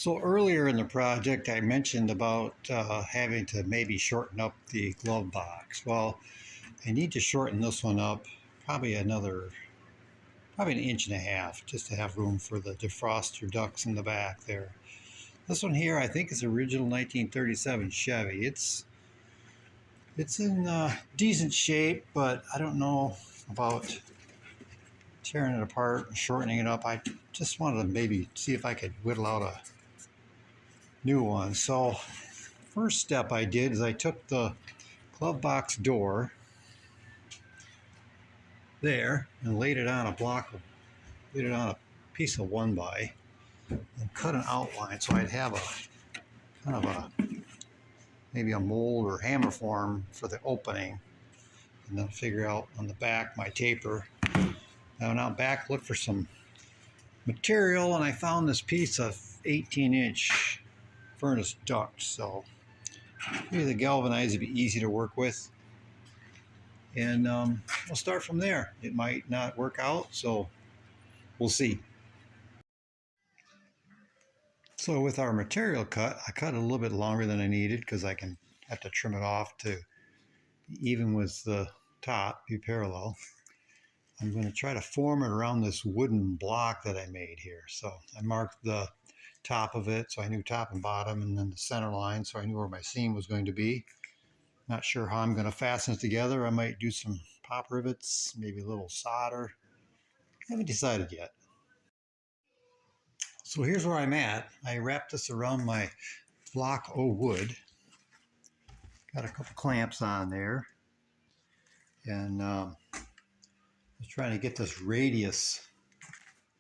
So earlier in the project, I mentioned about having to maybe shorten up the glove box. Well, I need to shorten this one up probably probably an inch and a half, just to have room for the defroster ducts in the back there. This one here, I think is original 1937 Chevy. It's in decent shape, but I don't know about tearing it apart and shortening it up. I just wanted to maybe see if I could whittle out a new one. So first step I did is I took the glove box door there and laid it on a piece of 1x and cut an outline so I'd have a kind of a maybe a mold or hammer form for the opening, and then figure out on the back my taper. Now went out back, looked for some material, and I found this piece of 18-inch furnace duct. So maybe the galvanized would be easy to work with, and we'll start from there. It might not work out, so we'll see. So with our material cut, I cut it a little bit longer than I needed because I can have to trim it off to be even with the top, be parallel. I'm going to try to form it around this wooden block that I made here. So I marked the top of it, so I knew top and bottom, and then the center line, so I knew where my seam was going to be. Not sure how I'm going to fasten it together. I might do some pop rivets, maybe a little solder. Haven't decided yet. So here's where I'm at. I wrapped this around my block o' wood. Got a couple clamps on there, and I was trying to get this radius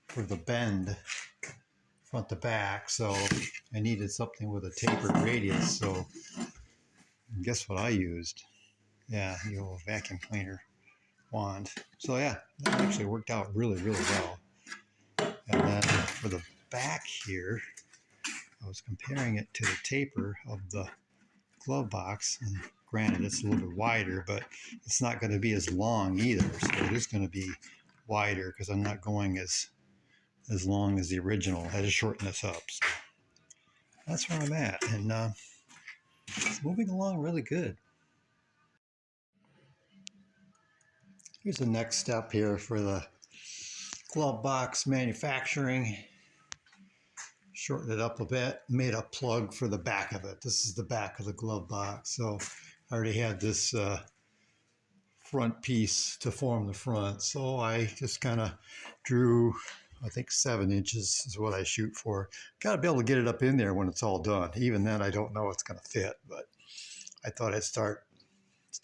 for the bend front to back, so I needed something with a tapered radius. So guess what I used? Yeah, the old vacuum cleaner wand. So yeah, that actually worked out really well. And then for the back here, I was comparing it to the taper of the glove box, and granted it's a little bit wider, but it's not going to be as long either. So it is going to be wider because I'm not going as long as the original. I had to shorten this up. So that's where I'm at, and it's moving along really good. Here's the next step here for the glove box manufacturing. Shortened it up a bit, made a plug for the back of it. This is the back of the glove box. So I already had this front piece to form the front. So I just kind of drew, I think 7 inches is what I shoot for. Got to be able to get it up in there when it's all done. Even then, I don't know it's going to fit, but I thought I'd start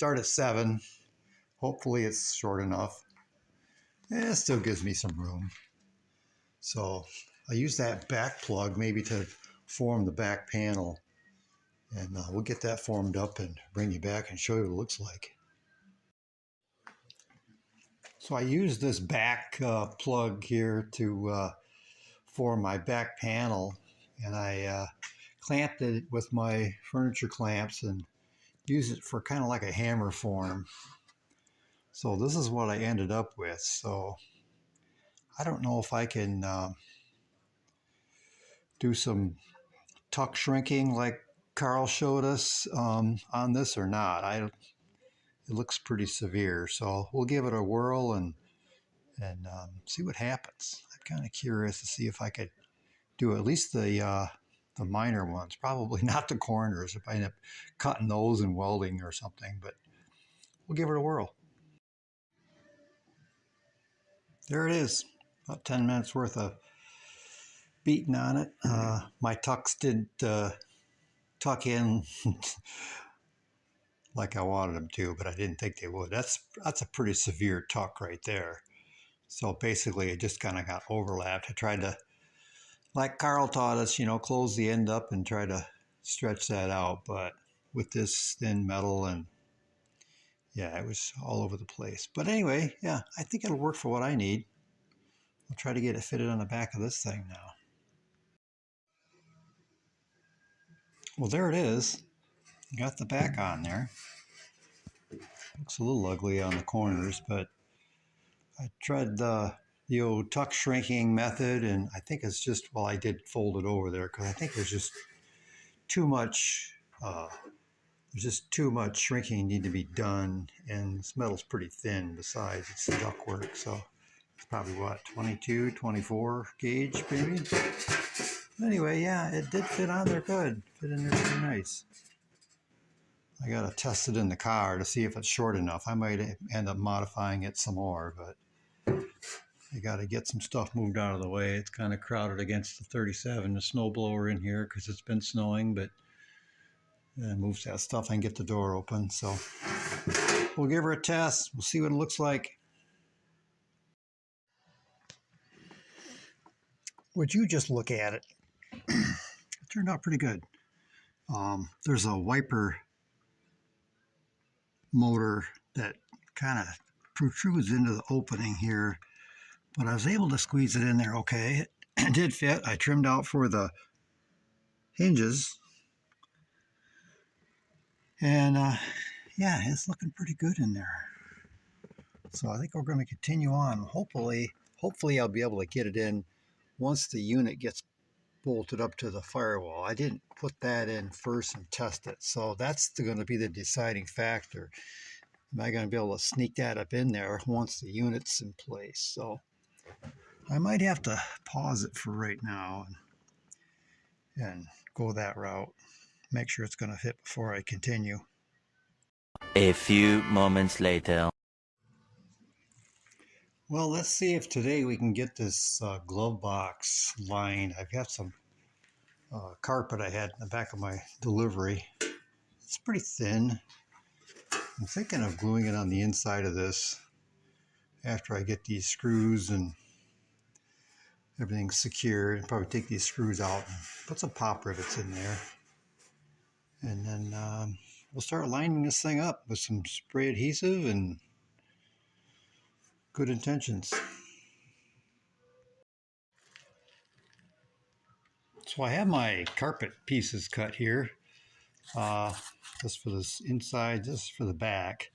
at 7. Hopefully it's short enough. And it still gives me some room. So I use that back plug maybe to form the back panel, and we'll get that formed up and bring you back and show you what it looks like. So I use this back plug here to form my back panel, and I clamped it with my furniture clamps and use it for kind of like a hammer form. So this is what I ended up with. So I don't know if I can do some tuck shrinking like Carl showed us on this or not. It looks pretty severe, so we'll give it a whirl and see what happens. I'm kind of curious to see if I could do at least the minor ones. Probably not the corners if I end up cutting those and welding or something, but we'll give it a whirl. There it is, about 10 minutes worth of beating on it. My tucks didn't tuck in like I wanted them to, but I didn't think they would. That's a pretty severe tuck right there. So basically it just kind of got overlapped. I tried to, like Carl taught us, close the end up and try to stretch that out, but with this thin metal, and yeah, it was all over the place. But anyway, yeah, I think it'll work for what I need. I'll try to get it fitted on the back of this thing now. Well, there it is. Got the back on there. Looks a little ugly on the corners, but I tried the old tuck shrinking method, and I think it's just, well, I did fold it over there because I think there's just too much shrinking need to be done, and this metal's pretty thin. Besides, it's ductwork, so it's probably what, 22, 24 gauge maybe. Anyway, yeah, it did fit on there good. Fit in there pretty nice. I gotta test it in the car to see if it's short enough. I might end up modifying it some more, but I gotta get some stuff moved out of the way. It's kind of crowded against the 37, the snowblower in here because it's been snowing, but moves that stuff and get the door open. So we'll give her a test. We'll see what it looks like. Would you just look at it? It turned out pretty good. There's a wiper motor that kind of protrudes into the opening here, but I was able to squeeze it in there okay. It did fit. I trimmed out for the hinges, and yeah, it's looking pretty good in there. So I think we're going to continue on. Hopefully I'll be able to get it in once the unit gets bolted up to the firewall. I didn't put that in first and test it, so that's going to be the deciding factor. Am I going to be able to sneak that up in there once the unit's in place? So I might have to pause it for right now and go that route. Make sure it's going to fit before I continue. A few moments later. Well, let's see if today we can get this glove box lined. I've got some carpet I had in the back of my delivery. It's pretty thin. I'm thinking of gluing it on the inside of this after I get these screws and everything secured. I'll probably take these screws out and put some pop rivets in there. And then we'll start lining this thing up with some spray adhesive and good intentions. So I have my carpet pieces cut here. Just for this inside, just for the back.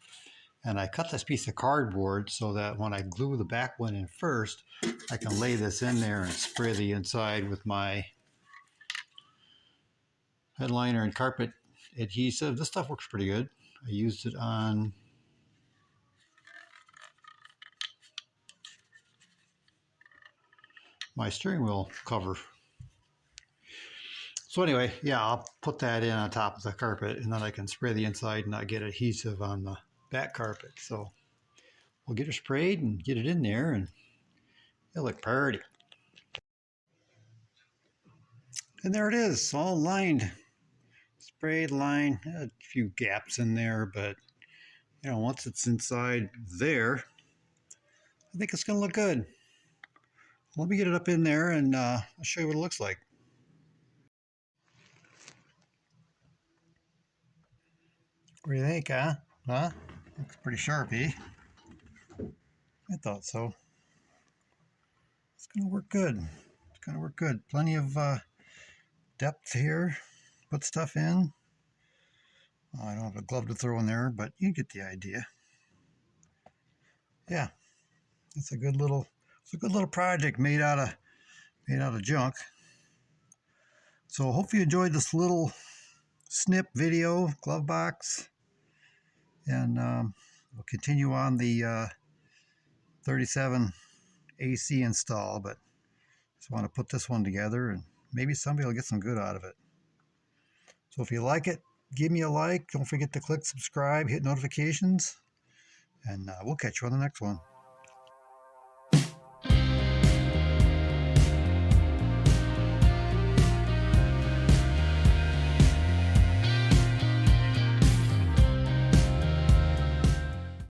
And I cut this piece of cardboard so that when I glue the back one in first, I can lay this in there and spray the inside with my headliner and carpet adhesive. This stuff works pretty good. I used it on my steering wheel cover. So anyway, yeah, I'll put that in on top of the carpet, and then I can spray the inside and not get adhesive on the back carpet. So we'll get it sprayed and get it in there, and it'll look pretty. And there it is, all lined. Sprayed, lined, a few gaps in there, but you know, once it's inside there, I think it's going to look good. Let me get it up in there, and I'll show you what it looks like. What do you think, huh? Looks pretty sharpy. I thought so. It's going to work good. It's going to work good. Plenty of depth here. Put stuff in. I don't have a glove to throw in there, but you get the idea. Yeah, it's a good little project made out of junk. So hope you enjoyed this little snip video, glove box, and we'll continue on the 37 AC install, but just want to put this one together and maybe somebody will get some good out of it. So if you like it, give me a like. Don't forget to click subscribe, hit notifications, and we'll catch you on the next one.